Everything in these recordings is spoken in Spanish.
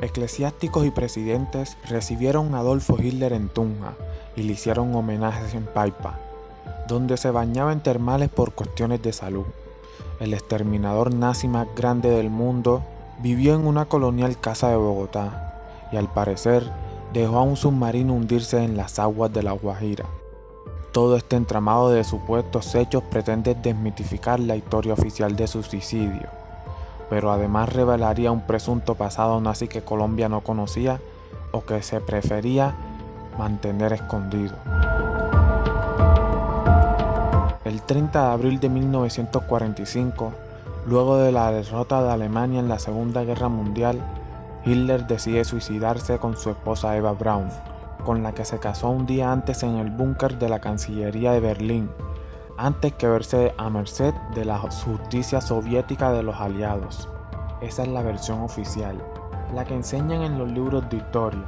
Eclesiásticos y presidentes recibieron a Adolfo Hitler en Tunja y le hicieron homenajes en Paipa, donde se bañaba en termales por cuestiones de salud. El exterminador nazi más grande del mundo vivió en una colonial casa de Bogotá y al parecer dejó a un submarino hundirse en las aguas de La Guajira. Todo este entramado de supuestos hechos pretende desmitificar la historia oficial de su suicidio, pero además revelaría un presunto pasado nazi que Colombia no conocía o que se prefería mantener escondido. El 30 de abril de 1945, luego de la derrota de Alemania en la Segunda Guerra Mundial, Hitler decide suicidarse con su esposa Eva Braun, con la que se casó un día antes en el búnker de la Cancillería de Berlín, antes que verse a merced de la justicia soviética de los aliados. Esa es la versión oficial, la que enseñan en los libros de historia,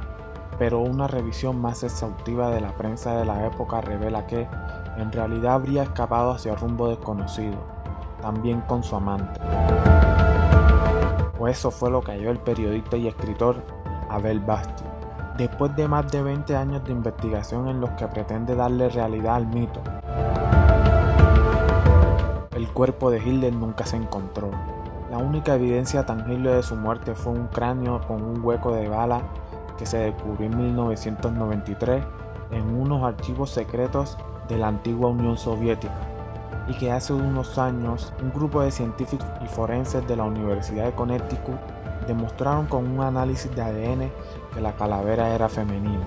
pero una revisión más exhaustiva de la prensa de la época revela que, en realidad, habría escapado hacia rumbo desconocido, también con su amante. O eso fue lo que halló el periodista y escritor Abel Basti, después de más de 20 años de investigación en los que pretende darle realidad al mito. El cuerpo de Hitler nunca se encontró. La única evidencia tangible de su muerte fue un cráneo con un hueco de bala que se descubrió en 1993 en unos archivos secretos de la antigua Unión Soviética, y que hace unos años un grupo de científicos y forenses de la Universidad de Connecticut demostraron con un análisis de ADN que la calavera era femenina.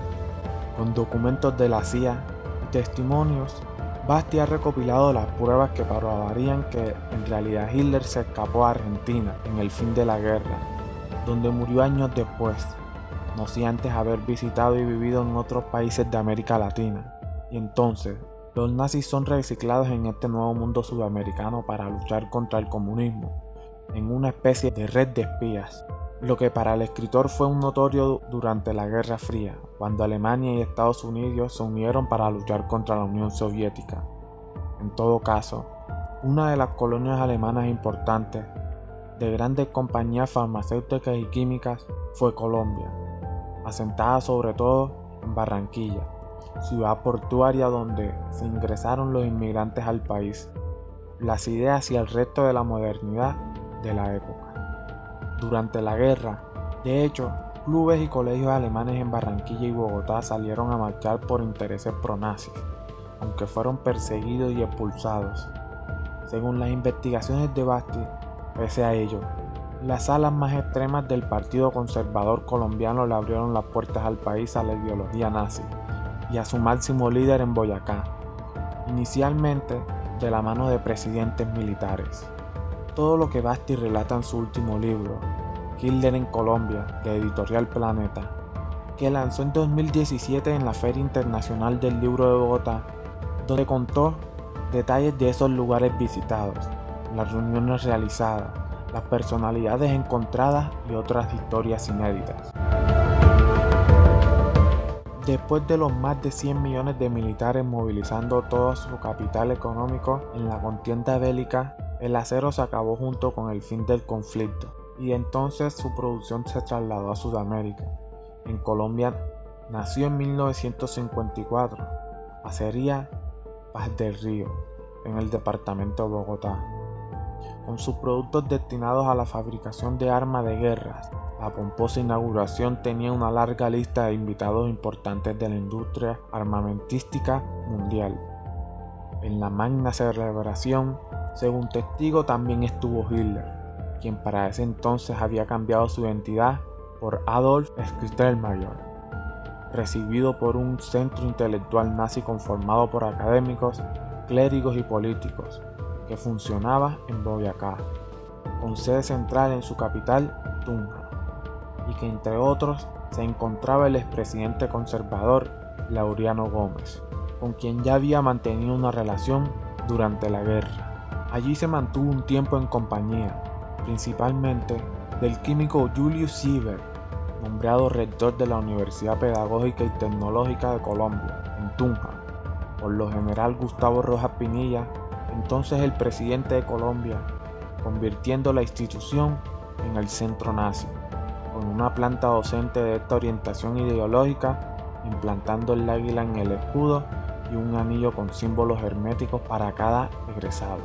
Con documentos de la CIA y testimonios, Basti ha recopilado las pruebas que probarían que en realidad Hitler se escapó a Argentina en el fin de la guerra, donde murió años después, no sin antes haber visitado y vivido en otros países de América Latina. Y entonces, los nazis son reciclados en este nuevo mundo sudamericano para luchar contra el comunismo, en una especie de red de espías, lo que para el escritor fue un notorio durante la Guerra Fría, cuando Alemania y Estados Unidos se unieron para luchar contra la Unión Soviética. En todo caso, una de las colonias alemanas importantes, de grandes compañías farmacéuticas y químicas, fue Colombia, asentada sobre todo en Barranquilla, ciudad portuaria donde se ingresaron los inmigrantes al país, las ideas y el resto de la modernidad de la época. Durante la guerra, de hecho, clubes y colegios alemanes en Barranquilla y Bogotá salieron a marchar por intereses pronazis, aunque fueron perseguidos y expulsados. Según las investigaciones de Basti, pese a ello, las alas más extremas del Partido Conservador colombiano le abrieron las puertas al país a la ideología nazi y a su máximo líder en Boyacá, inicialmente de la mano de presidentes militares. Todo lo que Basti relata en su último libro, Hitler en Colombia, de Editorial Planeta, que lanzó en 2017 en la Feria Internacional del Libro de Bogotá, donde contó detalles de esos lugares visitados, las reuniones realizadas, las personalidades encontradas y otras historias inéditas. Después de los más de 100 millones de militares movilizando todo su capital económico en la contienda bélica, el acero se acabó junto con el fin del conflicto, y entonces su producción se trasladó a Sudamérica. En Colombia nació en 1954 Acería Paz del Río, en el departamento de Bogotá. Con sus productos destinados a la fabricación de armas de guerra, la pomposa inauguración tenía una larga lista de invitados importantes de la industria armamentística mundial. En la magna celebración, según testigo, también estuvo Hitler, quien para ese entonces había cambiado su identidad por Adolf Stettelmayer, recibido por un centro intelectual nazi conformado por académicos, clérigos y políticos, que funcionaba en Boyacá, con sede central en su capital, Tunja, y que entre otros se encontraba el expresidente conservador Laureano Gómez, con quien ya había mantenido una relación durante la guerra. Allí se mantuvo un tiempo en compañía, principalmente del químico Julius Sieber, nombrado rector de la Universidad Pedagógica y Tecnológica de Colombia, en Tunja, por el general Gustavo Rojas Pinilla, entonces el presidente de Colombia, convirtiendo la institución en el centro nazi. con una planta docente de esta orientación ideológica, implantando el águila en el escudo y un anillo con símbolos herméticos para cada egresado.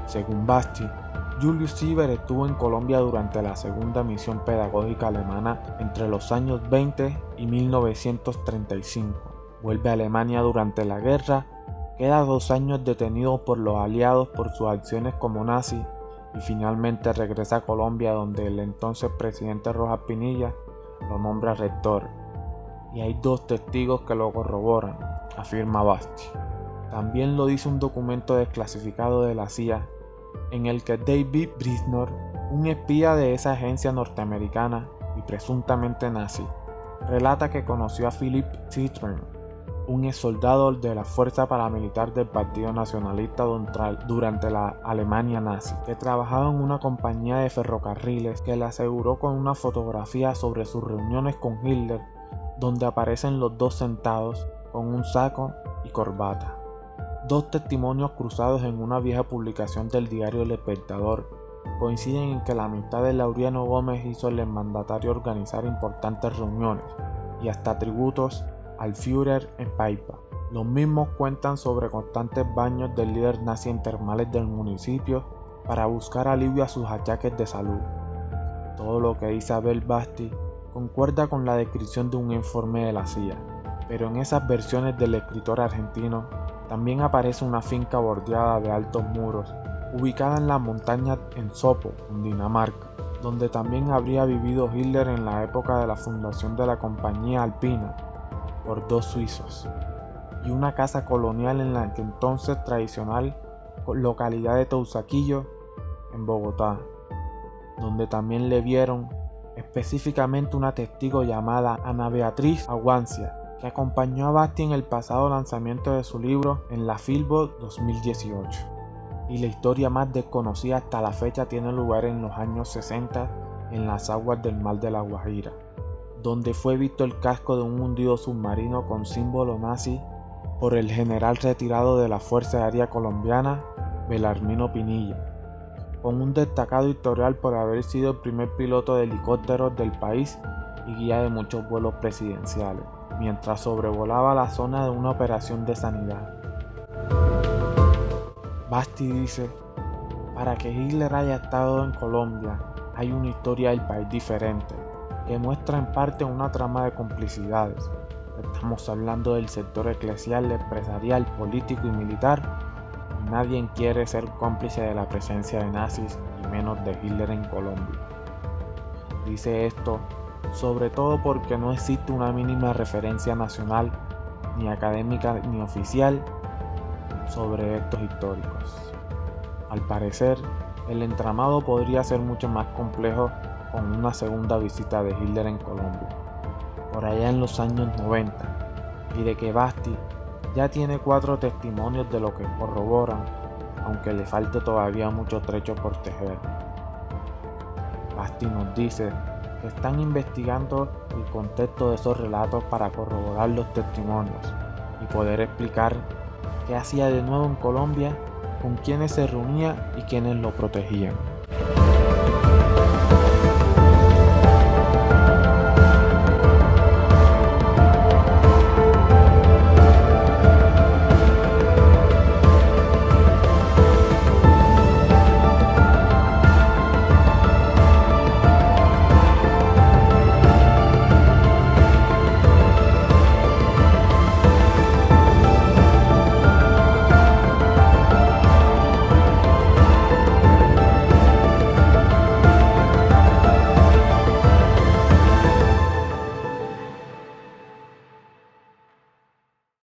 Según Basti, Julius Sieber estuvo en Colombia durante la segunda misión pedagógica alemana entre los años 20 y 1935. Vuelve a Alemania durante la guerra, queda 2 años detenido por los aliados por sus acciones como nazi y finalmente regresa a Colombia, donde el entonces presidente Rojas Pinilla lo nombra rector. Y hay 2 testigos que lo corroboran, afirma Basti. También lo dice un documento desclasificado de la CIA en el que David Brisnor, un espía de esa agencia norteamericana y presuntamente nazi, relata que conoció a Philipp Ziethen, un exsoldado de la fuerza paramilitar del Partido Nacionalista durante la Alemania nazi, que trabajaba en una compañía de ferrocarriles, que le aseguró con una fotografía sobre sus reuniones con Hitler, donde aparecen los 2 sentados con un saco y corbata. 2 testimonios cruzados en una vieja publicación del diario El Espectador coinciden en que la amistad de Laureano Gómez hizo al mandatario organizar importantes reuniones y hasta tributos al Führer en Paipa. Los mismos cuentan sobre constantes baños del líder nazi en termales del municipio para buscar alivio a sus achaques de salud. Todo lo que dice Abel Basti concuerda con la descripción de un informe de la CIA, pero en esas versiones del escritor argentino también aparece una finca bordeada de altos muros, ubicada en las montañas en Sopo, Cundinamarca, donde también habría vivido Hitler en la época de la fundación de la Compañía Alpina por 2 suizos, y una casa colonial en la que entonces tradicional localidad de Teusaquillo, en Bogotá, donde también le vieron específicamente una testigo llamada Ana Beatriz Aguancia, que acompañó a Basti en el pasado lanzamiento de su libro en la Filbo 2018. Y la historia más desconocida hasta la fecha tiene lugar en los años 60 en las aguas del Mar de la Guajira, donde fue visto el casco de un hundido submarino con símbolo nazi por el general retirado de la Fuerza Aérea Colombiana, Belarmino Pinilla, con un destacado historial por haber sido el primer piloto de helicópteros del país y guía de muchos vuelos presidenciales, mientras sobrevolaba la zona de una operación de sanidad. Basti dice: para que Hitler haya estado en Colombia, hay una historia del país diferente, que muestra en parte una trama de complicidades. Estamos hablando del sector eclesial, empresarial, político y militar, y nadie quiere ser cómplice de la presencia de nazis y menos de Hitler en Colombia. Dice esto sobre todo porque no existe una mínima referencia nacional, ni académica ni oficial, sobre estos históricos. Al parecer, el entramado podría ser mucho más complejo con una segunda visita de Hitler en Colombia, por allá en los años 90, y de que Basti ya tiene 4 testimonios de lo que corroboran, aunque le falte todavía mucho trecho por tejer. Basti nos dice que están investigando el contexto de esos relatos para corroborar los testimonios y poder explicar qué hacía de nuevo en Colombia, con quiénes se reunía y quiénes lo protegían.